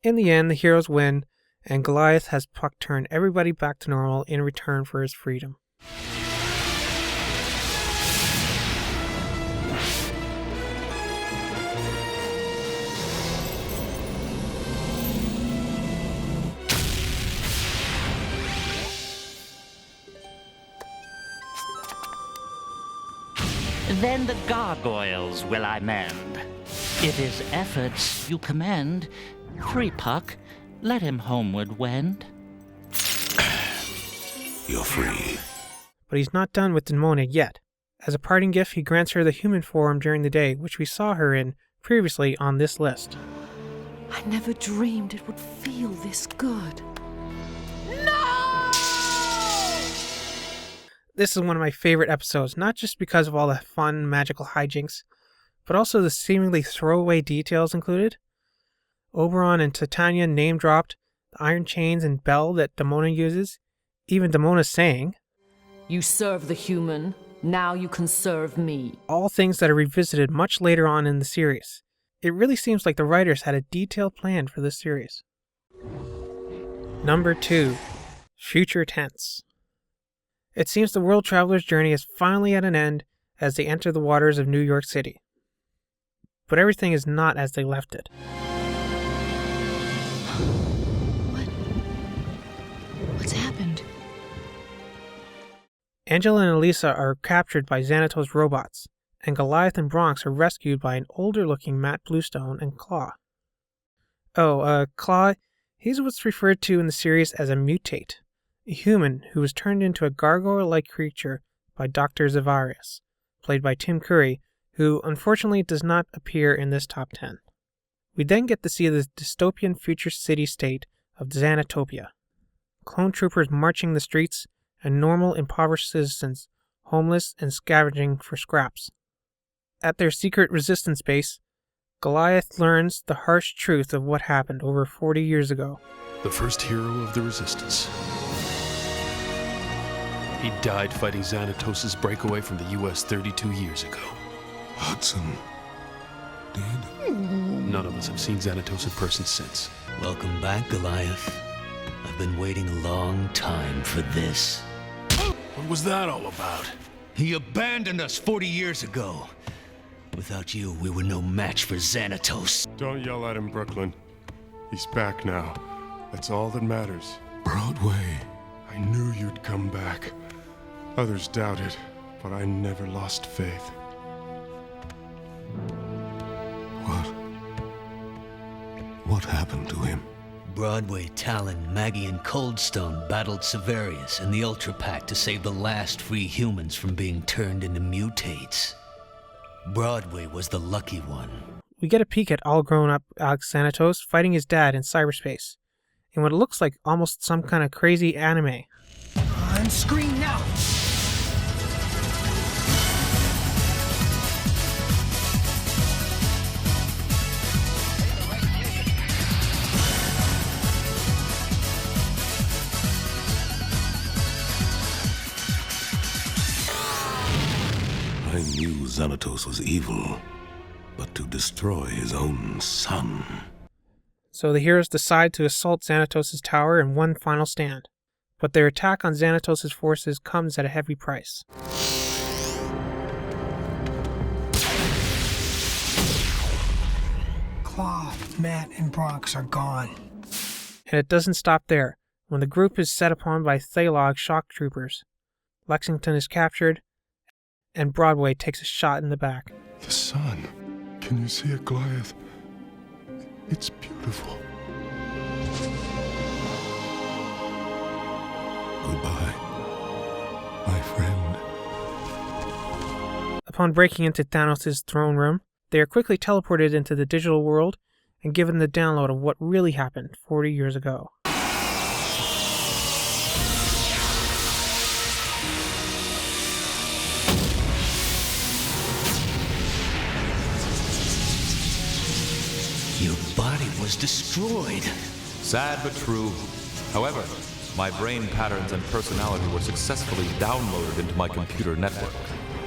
In the end, the heroes win, and Goliath has Puck turn everybody back to normal in return for his freedom. Then the Gargoyles will I mend. If his efforts you commend, free Puck, let him homeward wend. You're free. But he's not done with Demona yet. As a parting gift, he grants her the human form during the day, which we saw her in previously on this list. I never dreamed it would feel this good. This is one of my favorite episodes, not just because of all the fun, magical hijinks, but also the seemingly throwaway details included. Oberon and Titania name-dropped the iron chains and bell that Demona uses, even Demona saying, "You serve the human, now you can serve me." All things that are revisited much later on in the series. It really seems like the writers had a detailed plan for this series. Number 2. Future Tense. It seems the world traveler's journey is finally at an end as they enter the waters of New York City. But everything is not as they left it. What's happened? Angela and Elisa are captured by Xanatos robots, and Goliath and Bronx are rescued by an older-looking Matt Bluestone and Claw. Claw, he's what's referred to in the series as a mutate, a human who was turned into a gargoyle-like creature by Dr. Zavarius, played by Tim Curry, who unfortunately does not appear in this top 10. We then get to see the dystopian future city-state of Xanatopia. Clone troopers marching the streets, and normal impoverished citizens, homeless and scavenging for scraps. At their secret resistance base, Goliath learns the harsh truth of what happened over 40 years ago. The first hero of the Resistance. He died fighting Xanatos' breakaway from the U.S. 32 years ago. Hudson. Dead? None of us have seen Xanatos in person since. Welcome back, Goliath. I've been waiting a long time for this. What was that all about? He abandoned us 40 years ago. Without you, we were no match for Xanatos. Don't yell at him, Brooklyn. He's back now. That's all that matters. Broadway. I knew you'd come back. Others doubted, but I never lost faith. What happened to him? Broadway, Talon, Maggie, and Coldstone battled Severius and the Ultra Pack to save the last free humans from being turned into mutates. Broadway was the lucky one. We get a peek at all-grown-up Alex Xanatos fighting his dad in cyberspace, in what looks like almost some kind of crazy anime. On screen now! I knew Xanatos was evil, but to destroy his own son. So the heroes decide to assault Xanatos' tower in one final stand, but their attack on Xanatos' forces comes at a heavy price. Claw, Matt, and Bronx are gone. And it doesn't stop there. When the group is set upon by Thalog shock troopers, Lexington is captured, and Broadway takes a shot in the back. The sun. Can you see it, Goliath? It's beautiful. Goodbye, my friend. Upon breaking into Thanos' throne room, they are quickly teleported into the digital world and given the download of what really happened 40 years ago. Your body was destroyed. Sad but true. However, my brain patterns and personality were successfully downloaded into my computer network,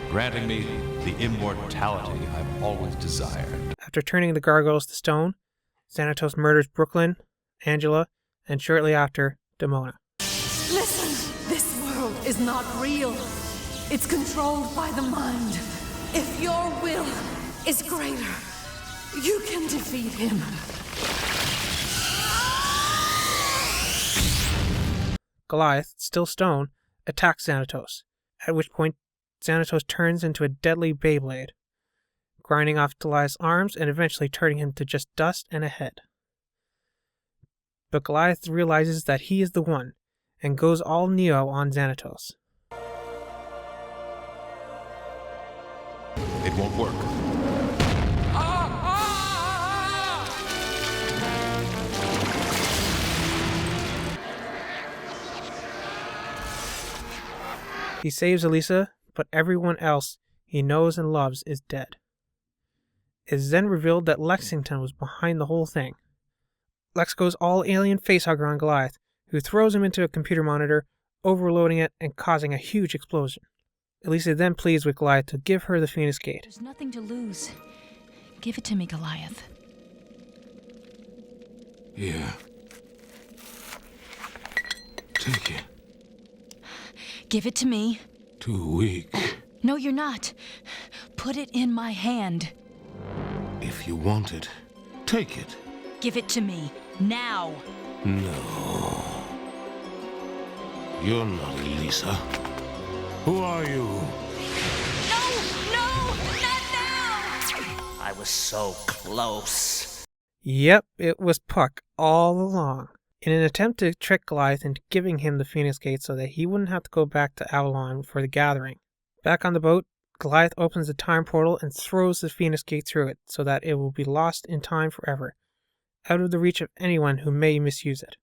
granting me the immortality I've always desired. After turning the Gargoyles to stone, Xanatos murders Brooklyn, Angela, and shortly after, Demona. Listen, this world is not real. It's controlled by the mind. If your will is greater, you can defeat him. Goliath, still stone, attacks Xanatos, at which point Xanatos turns into a deadly Beyblade, grinding off Goliath's arms and eventually turning him to just dust and a head. But Goliath realizes that he is the one, and goes all Neo on Xanatos. It won't work. He saves Elisa, but everyone else he knows and loves is dead. It is then revealed that Lexington was behind the whole thing. Lex goes all alien facehugger on Goliath, who throws him into a computer monitor, overloading it and causing a huge explosion. Elisa then pleads with Goliath to give her the Phoenix Gate. There's nothing to lose. Give it to me, Goliath. Yeah. Take it. Give it to me. Too weak. No, you're not. Put it in my hand. If you want it, take it. Give it to me. Now. No. You're not Elisa. Who are you? No, not now! I was so close. Yep, it was Puck all along. In an attempt to trick Goliath into giving him the Phoenix Gate so that he wouldn't have to go back to Avalon for the gathering. Back on the boat, Goliath opens the time portal and throws the Phoenix Gate through it so that it will be lost in time forever, out of the reach of anyone who may misuse it.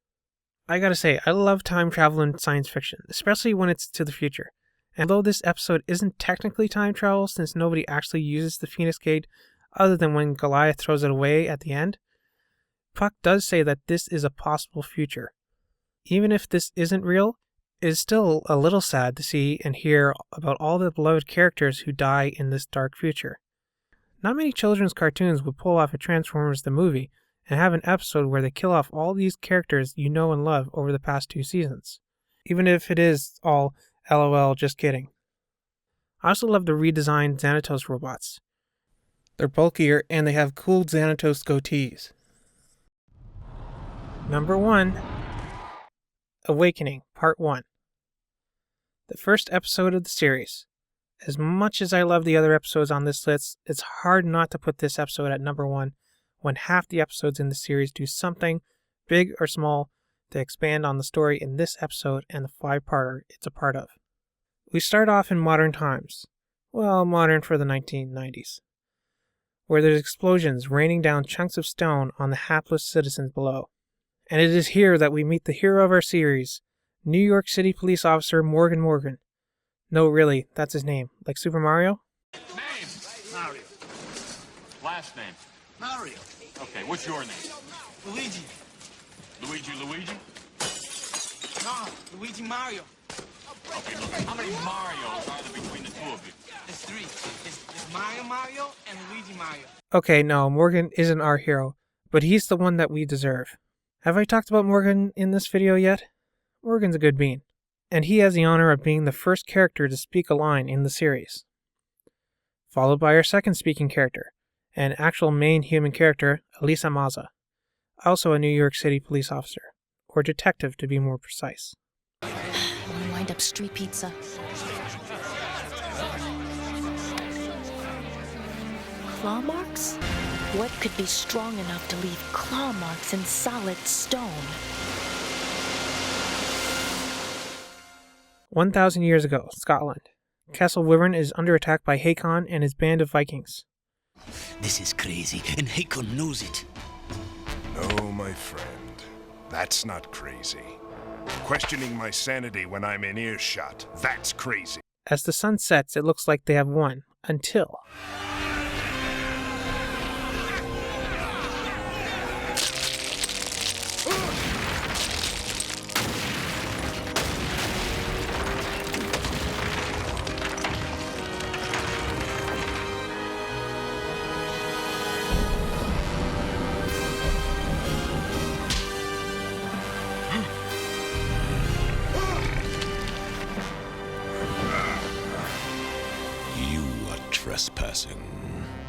I gotta say, I love time travel in science fiction, especially when it's to the future. And though this episode isn't technically time travel since nobody actually uses the Phoenix Gate other than when Goliath throws it away at the end, Puck does say that this is a possible future. Even if this isn't real, it is still a little sad to see and hear about all the beloved characters who die in this dark future. Not many children's cartoons would pull off a Transformers the movie and have an episode where they kill off all these characters you know and love over the past 2 seasons. Even if it is all LOL, just kidding. I also love the redesigned Xanatos robots. They're bulkier and they have cool Xanatos goatees. Number 1. Awakening, Part 1. The first episode of the series. As much as I love the other episodes on this list, it's hard not to put this episode at number 1 when half the episodes in the series do something, big or small, to expand on the story in this episode and the 5-parter it's a part of. We start off in modern times. Well, modern for the 1990s. Where there's explosions raining down chunks of stone on the hapless citizens below. And it is here that we meet the hero of our series, New York City police officer Morgan. No, really, that's his name. Like Super Mario? Name? Mario. Last name? Mario. Okay, what's your name? Luigi. Luigi? No, Luigi Mario. Okay, look, how many Marios are there between the two of you? There's 3. It's Mario, and Luigi Mario. Okay, no, Morgan isn't our hero, but he's the one that we deserve. Have I talked about Morgan in this video yet? Morgan's a good bean, and he has the honor of being the first character to speak a line in the series. Followed by our second speaking character, an actual main human character, Elisa Maza, also a New York City police officer, or detective to be more precise. I want to wind up street pizza. Claw marks? What could be strong enough to leave claw marks in solid stone? 1,000 years ago, Scotland. Castle Wyvern is under attack by Hakon and his band of Vikings. This is crazy, and Hakon knows it. No, my friend. That's not crazy. Questioning my sanity when I'm in earshot. That's crazy. As the sun sets, it looks like they have won, until... Trespassing.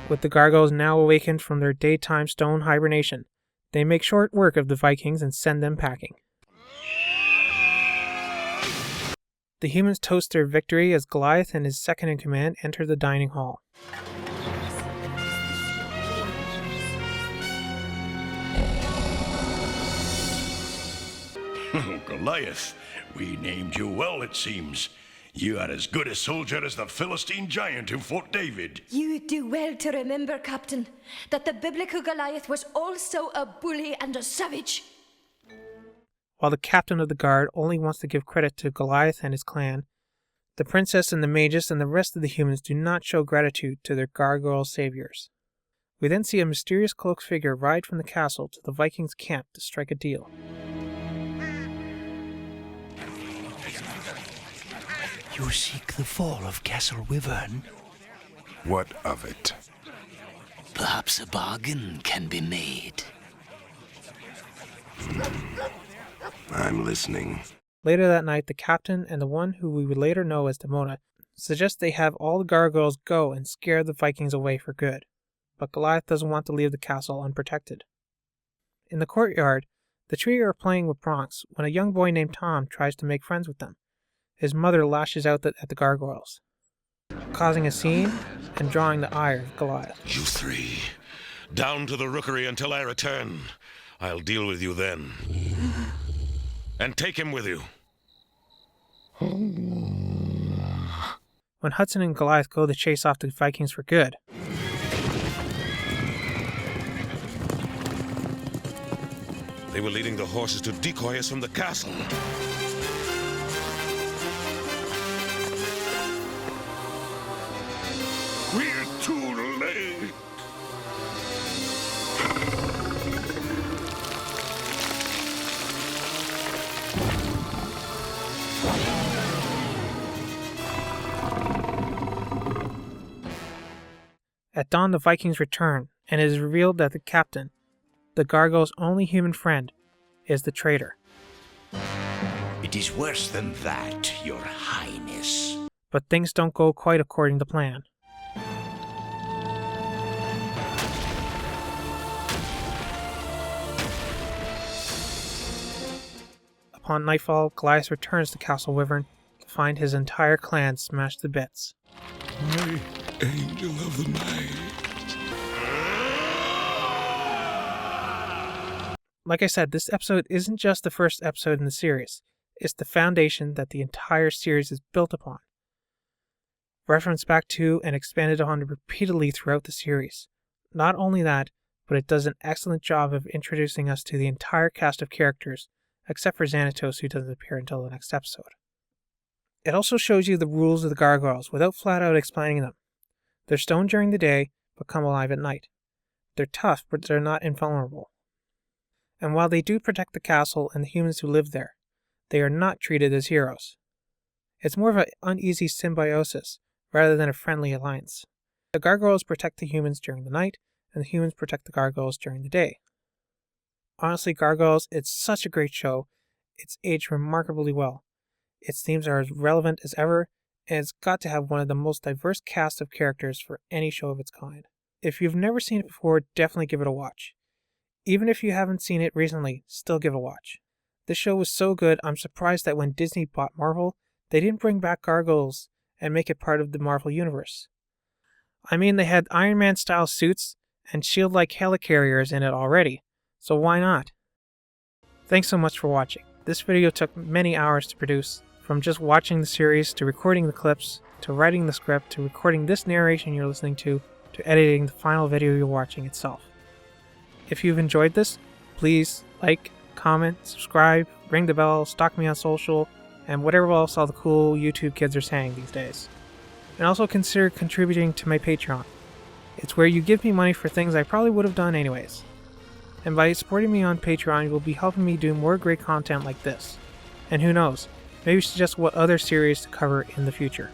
With the Gargoyles now awakened from their daytime stone hibernation, they make short work of the Vikings and send them packing. The humans toast their victory as Goliath and his second-in-command enter the dining hall. Goliath, we named you well, it seems. You are as good a soldier as the Philistine giant who fought David. You do well to remember, Captain, that the biblical Goliath was also a bully and a savage. While the captain of the guard only wants to give credit to Goliath and his clan, the princess and the magus and the rest of the humans do not show gratitude to their gargoyle saviors. We then see a mysterious cloaked figure ride from the castle to the Vikings' camp to strike a deal. You seek the fall of Castle Wyvern? What of it? Perhaps a bargain can be made. I'm listening. Later that night, the captain and the one who we would later know as Demona suggest they have all the gargoyles go and scare the Vikings away for good, but Goliath doesn't want to leave the castle unprotected. In the courtyard, the trio are playing with Bronx when a young boy named Tom tries to make friends with them. His mother lashes out at the gargoyles, causing a scene and drawing the ire of Goliath. You three, down to the rookery until I return. I'll deal with you then. And take him with you. When Hudson and Goliath go to chase off the Vikings for good, they were leading the horses to decoy us from the castle. We're too late. At dawn, the Vikings return, and it is revealed that the captain, the gargoyle's only human friend, is the traitor. It is worse than that, Your Highness. But things don't go quite according to plan. Upon nightfall, Goliath returns to Castle Wyvern to find his entire clan smashed to bits. My angel of the night. Like I said, this episode isn't just the first episode in the series. It's the foundation that the entire series is built upon. Referenced back to and expanded on repeatedly throughout the series. Not only that, but it does an excellent job of introducing us to the entire cast of characters, except for Xanatos, who doesn't appear until the next episode. It also shows you the rules of the gargoyles without flat out explaining them. They're stoned during the day, but come alive at night. They're tough, but they're not invulnerable. And while they do protect the castle and the humans who live there, they are not treated as heroes. It's more of an uneasy symbiosis rather than a friendly alliance. The gargoyles protect the humans during the night, and the humans protect the gargoyles during the day. Honestly, Gargoyles, it's such a great show. It's aged remarkably well. Its themes are as relevant as ever, and it's got to have one of the most diverse casts of characters for any show of its kind. If you've never seen it before, definitely give it a watch. Even if you haven't seen it recently, still give it a watch. This show was so good, I'm surprised that when Disney bought Marvel, they didn't bring back Gargoyles and make it part of the Marvel Universe. I mean, they had Iron Man style suits and shield-like helicarriers in it already, so why not? Thanks so much for watching. This video took many hours to produce, from just watching the series, to recording the clips, to writing the script, to recording this narration you're listening to editing the final video you're watching itself. If you've enjoyed this, please like, comment, subscribe, ring the bell, stalk me on social, and whatever else all the cool YouTube kids are saying these days. And also consider contributing to my Patreon. It's where you give me money for things I probably would have done anyways. And by supporting me on Patreon, you will be helping me do more great content like this. And who knows, maybe suggest what other series to cover in the future.